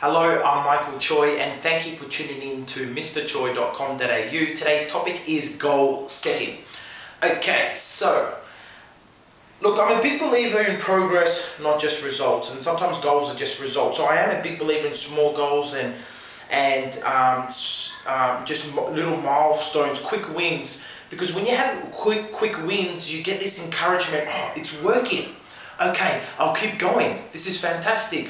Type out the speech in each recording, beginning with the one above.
Hello, I'm Michael Choi and thank you for tuning in to mrchoi.com.au. Today's topic is goal setting. Okay, so look, I'm a big believer in progress, not just results, and sometimes goals are just results. So I am a big believer in small goals and just little milestones, quick wins, because when you have quick wins, you get this encouragement. Oh, it's working. Okay, I'll keep going. This is fantastic.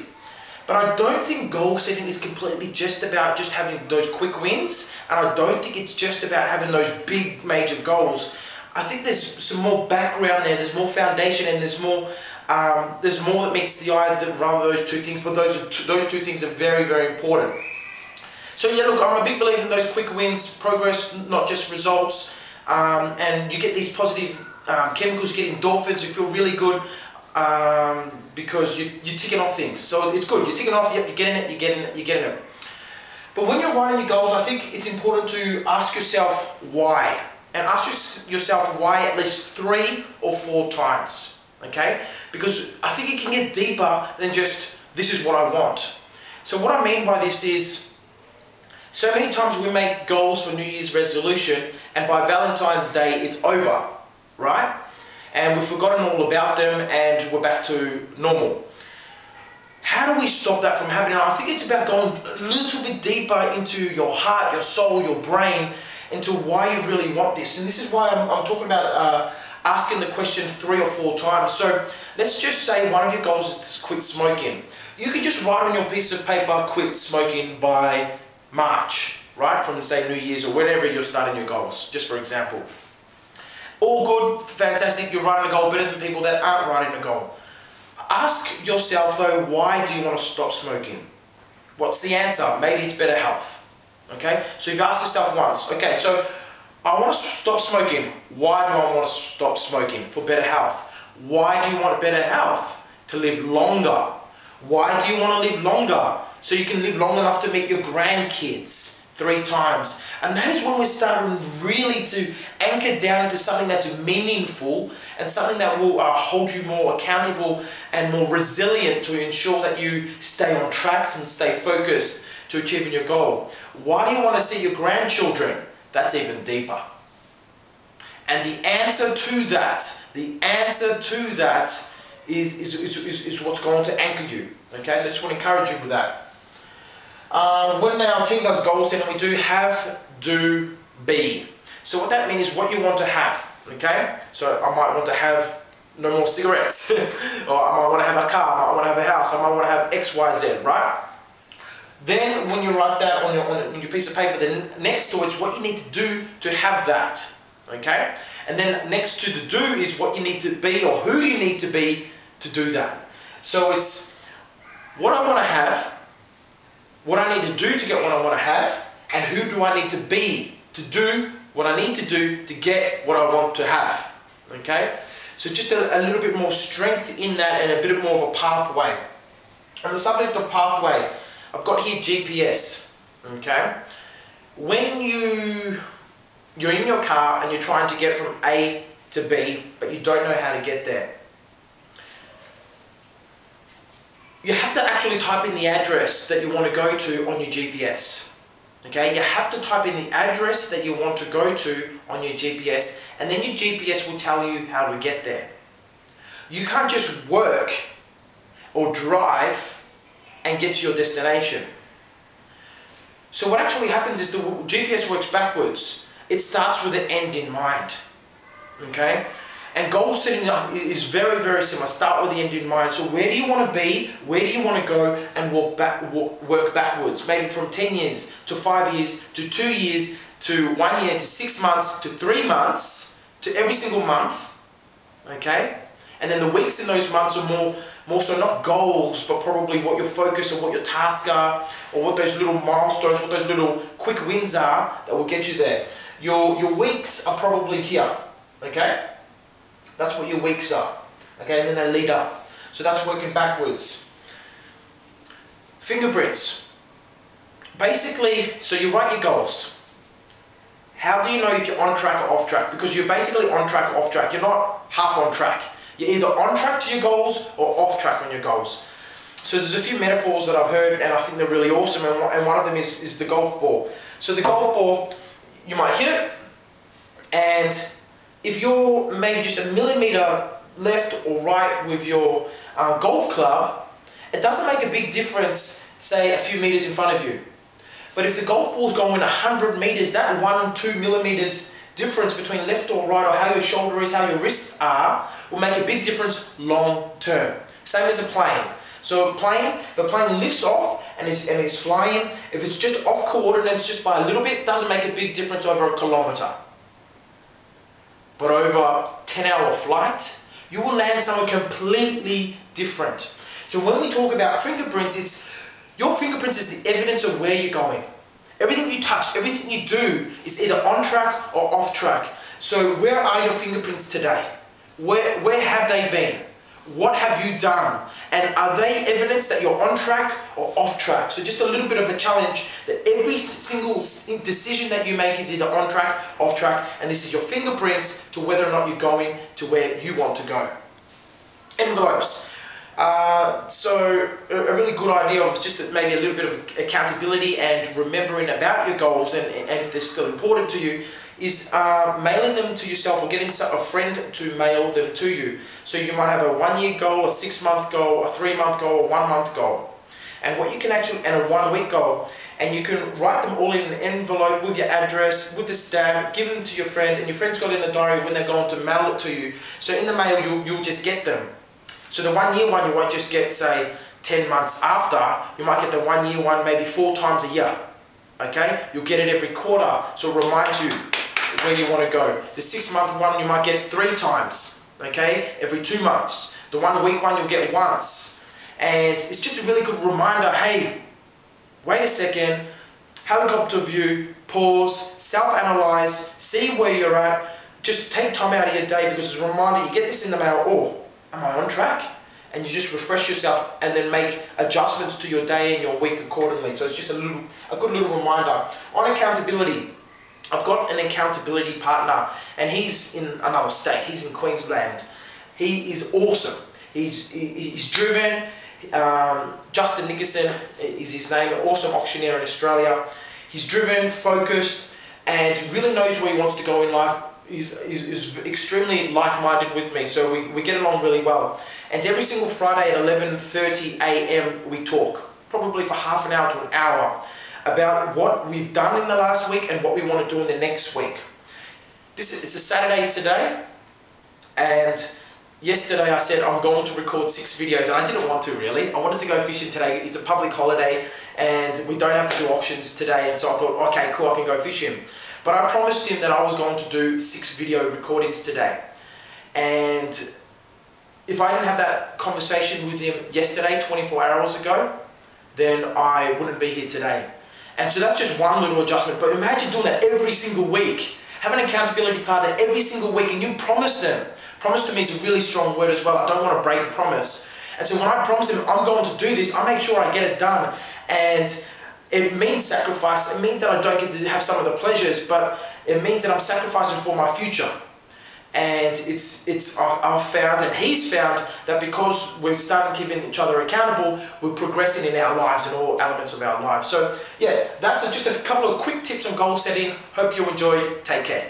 But I don't think goal setting is completely just about just having those quick wins, and I don't think it's just about having those big major goals. I think there's some more background there, there's more foundation, and there's more that meets the eye rather those two things, but those two things are very, very important. So yeah, look, I'm a big believer in those quick wins, progress, not just results, and you get these positive chemicals, you get endorphins, you feel really good. Because you're ticking off things, so it's good. You're ticking off. Yep, you're getting it. But when you're writing your goals, I think it's important to ask yourself why, and ask yourself why at least 3 or 4 times. Okay, because I think it can get deeper than just this is what I want. So what I mean by this is, so many times we make goals for New Year's resolution, and by Valentine's Day it's over, right? And we've forgotten all about them and we're back to normal. How do we stop that from happening? I think it's about going a little bit deeper into your heart, your soul, your brain, into why you really want this. And this is why I'm talking about asking the question 3 or 4 times. So let's just say one of your goals is to quit smoking. You can just write on your piece of paper, quit smoking by March, right? From say New Year's or whenever you're starting your goals, just for example. All good, fantastic, you're writing a goal better than people that aren't writing a goal. Ask yourself though, why do you want to stop smoking? What's the answer? Maybe it's better health. Okay, so you've asked yourself once, okay, so I want to stop smoking. Why do I want to stop smoking? For better health. Why do you want better health? To live longer. Why do you want to live longer? So you can live long enough to meet your grandkids 3 times. And that is when we're starting really to anchor down into something that's meaningful and something that will hold you more accountable and more resilient to ensure that you stay on track and stay focused to achieving your goal. Why do you want to see your grandchildren? That's even deeper. And the answer to that is what's going to anchor you. Okay, so I just want to encourage you with that. When our team does goal setting, we do have, do, be. So what that means is what you want to have, okay? So I might want to have no more cigarettes, or I might want to have a car, I might want to have a house, I might want to have X, Y, Z, right? Then when you write that on your piece of paper, then next to it's what you need to do to have that, okay? And then next to the do is what you need to be or who you need to be to do that. So it's what I want to have, what I need to do to get what I want to have, and who do I need to be to do what I need to do to get what I want to have. Okay? So just a little bit more strength in that and a bit more of a pathway. On the subject of pathway, I've got here GPS. Okay? When you're in your car and you're trying to get from A to B, but you don't know how to get there, you have to actually type in the address that you want to go to on your GPS. Okay, you have to type in the address that you want to go to on your GPS, and then your GPS will tell you how to get there. You can't just work or drive and get to your destination. So what actually happens is the GPS works backwards. It starts with an end in mind. Okay? And goal setting is very, very similar. Start with the end in mind. So where do you want to be? Where do you want to go? And work backwards. Maybe from 10 years to 5 years to 2 years to 1 year to 6 months to 3 months to every single month. Okay? And then the weeks in those months are more so not goals, but probably what your focus or what your tasks are, or what those little milestones, what those little quick wins are that will get you there. Your weeks are probably here. Okay? That's what your weeks are, okay, and then they lead up. So that's working backwards. Fingerprints. Basically, so you write your goals. How do you know if you're on track or off track? Because you're basically on track or off track. You're not half on track. You're either on track to your goals or off track on your goals. So there's a few metaphors that I've heard and I think they're really awesome, and one of them is the golf ball. So the golf ball, you might hit it, and if you're maybe just a millimeter left or right with your golf club, it doesn't make a big difference, say a few meters in front of you. But if the golf ball's going 100 meters, that 1-2 millimeters difference between left or right, or how your shoulder is, how your wrists are, will make a big difference long term. Same as a plane. So the plane lifts off and is flying. If it's just off coordinates just by a little bit, doesn't make a big difference over a kilometer. But over a 10-hour flight, you will land somewhere completely different. So when we talk about fingerprints, your fingerprints is the evidence of where you're going. Everything you touch, everything you do is either on track or off track. So where are your fingerprints today? Where have they been? What have you done? And are they evidence that you're on track or off track? So just a little bit of a challenge that every single decision that you make is either on track, off track, and this is your fingerprints to whether or not you're going to where you want to go. Envelopes. So a really good idea of just maybe a little bit of accountability and remembering about your goals, and if they're still important to you, is mailing them to yourself or getting a friend to mail them to you. So you might have a 1-year goal, a 6-month goal, a 3-month goal, a 1-month goal. And what you can actually, and a 1-week goal, and you can write them all in an envelope with your address, with the stamp, give them to your friend, and your friend's got it in the diary when they're going to mail it to you. So in the mail, you'll just get them. So the 1-year one, you won't just get, say, 10 months after, you might get the 1-year one maybe 4 times a year. Okay? You'll get it every quarter, so it reminds you where you want to go. The 6-month one, you might get it 3 times, okay? Every 2 months. The 1-week one, you'll get once. And it's just a really good reminder, hey, wait a second, helicopter view, pause, self-analyze, see where you're at, just take time out of your day, because it's a reminder, you get this in the mail, oh, am I on track? And you just refresh yourself and then make adjustments to your day and your week accordingly. So it's just a good little reminder. On accountability, I've got an accountability partner, and he's in another state. He's in Queensland. He is awesome. He's driven. Justin Nickerson is his name, an awesome auctioneer in Australia. He's driven, focused, and really knows where he wants to go in life. Is extremely like-minded with me, so we get along really well. And every single Friday at 11:30 a.m. we talk, probably for half an hour to an hour, about what we've done in the last week and what we want to do in the next week. It's a Saturday today, and yesterday I said I'm going to record 6 videos, and I didn't want to really. I wanted to go fishing today. It's a public holiday and we don't have to do auctions today, and so I thought, okay, cool, I can go fishing. But I promised him that I was going to do 6 video recordings today. And if I didn't have that conversation with him yesterday, 24 hours ago, then I wouldn't be here today. And so that's just one little adjustment. But imagine doing that every single week. Have an accountability partner every single week, and you promise them. Promise to me is a really strong word as well. I don't want to break a promise. And so when I promise them I'm going to do this, I make sure I get it done. And it means sacrifice. It means that I don't get to have some of the pleasures, but it means that I'm sacrificing for my future. And I've found, and he's found, that because we're starting keeping each other accountable, we're progressing in our lives and all elements of our lives. So yeah, that's just a couple of quick tips on goal setting. Hope you enjoyed. Take care.